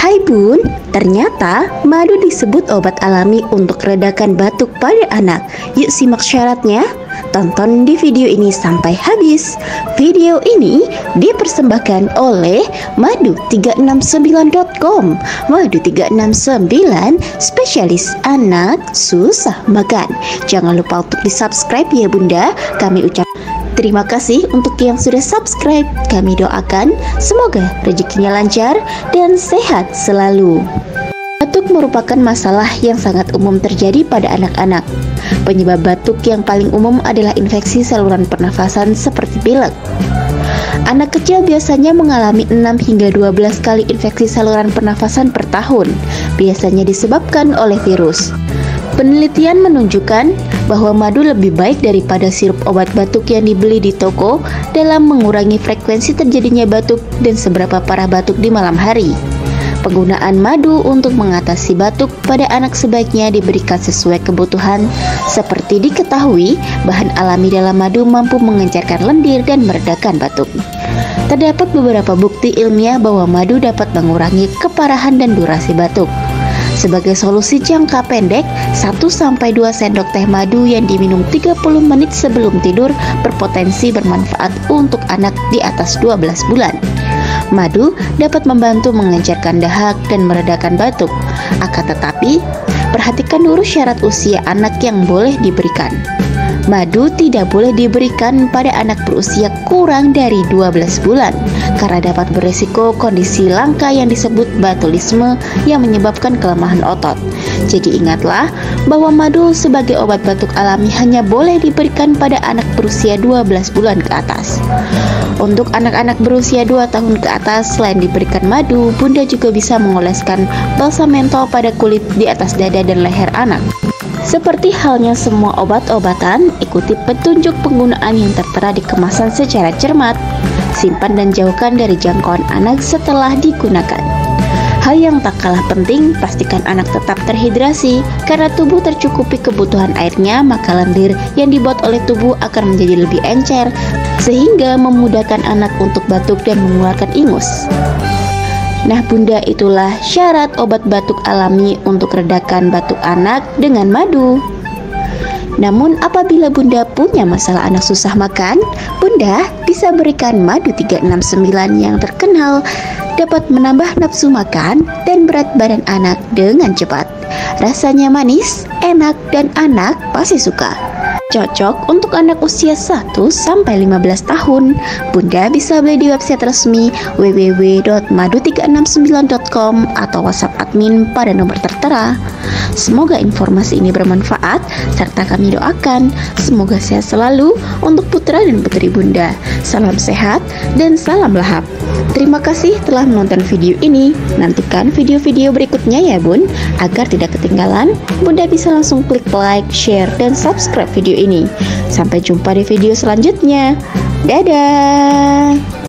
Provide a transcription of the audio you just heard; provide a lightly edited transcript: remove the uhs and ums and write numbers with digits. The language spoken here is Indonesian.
Hai Bun, ternyata madu disebut obat alami untuk redakan batuk pada anak. Yuk simak syaratnya. Tonton di video ini sampai habis. Video ini dipersembahkan oleh madu369.com. Madu369, spesialis anak susah makan. Jangan lupa untuk di-subscribe ya Bunda. Kami ucap terima kasih untuk yang sudah subscribe. Kami doakan semoga rezekinya lancar dan sehat selalu. Batuk merupakan masalah yang sangat umum terjadi pada anak-anak. Penyebab batuk yang paling umum adalah infeksi saluran pernafasan seperti pilek. Anak kecil biasanya mengalami 6 hingga 12 kali infeksi saluran pernafasan per tahun, biasanya disebabkan oleh virus. Penelitian menunjukkan bahwa madu lebih baik daripada sirup obat batuk yang dibeli di toko dalam mengurangi frekuensi terjadinya batuk dan seberapa parah batuk di malam hari. Penggunaan madu untuk mengatasi batuk pada anak sebaiknya diberikan sesuai kebutuhan. Seperti diketahui, bahan alami dalam madu mampu mengencarkan lendir dan meredakan batuk. Terdapat beberapa bukti ilmiah bahwa madu dapat mengurangi keparahan dan durasi batuk. Sebagai solusi jangka pendek, 1-2 sendok teh madu yang diminum 30 menit sebelum tidur berpotensi bermanfaat untuk anak di atas 12 bulan. Madu dapat membantu mengencarkan dahak dan meredakan batuk. Akan tetapi, perhatikan dulu syarat usia anak yang boleh diberikan. Madu tidak boleh diberikan pada anak berusia kurang dari 12 bulan karena dapat berisiko kondisi langka yang disebut botulisme yang menyebabkan kelemahan otot. Jadi ingatlah bahwa madu sebagai obat batuk alami hanya boleh diberikan pada anak berusia 12 bulan ke atas. Untuk anak-anak berusia 2 tahun ke atas, selain diberikan madu, Bunda juga bisa mengoleskan balsam mentol pada kulit di atas dada dan leher anak. Seperti halnya semua obat-obatan, ikuti petunjuk penggunaan yang tertera di kemasan secara cermat. Simpan dan jauhkan dari jangkauan anak setelah digunakan. Hal yang tak kalah penting, pastikan anak tetap terhidrasi. Karena tubuh tercukupi kebutuhan airnya, maka lendir yang dibuat oleh tubuh akan menjadi lebih encer, sehingga memudahkan anak untuk batuk dan mengeluarkan ingus. Nah Bunda, itulah syarat obat batuk alami untuk redakan batuk anak dengan madu. Namun apabila Bunda punya masalah anak susah makan, Bunda bisa berikan madu 369 yang terkenal dapat menambah nafsu makan dan berat badan anak dengan cepat. Rasanya manis, enak, dan anak pasti suka. Cocok untuk anak usia 1-15 tahun. Bunda bisa beli di website resmi www.madu369.com atau WhatsApp admin pada nomor tertera. Semoga informasi ini bermanfaat serta kami doakan semoga sehat selalu untuk putra dan putri Bunda. Salam sehat dan salam lahap. Terima kasih telah menonton video ini. Nantikan video-video berikutnya ya Bun. Agar tidak ketinggalan, Bunda bisa langsung klik like, share, dan subscribe video ini. Sampai jumpa di video selanjutnya. Dadah!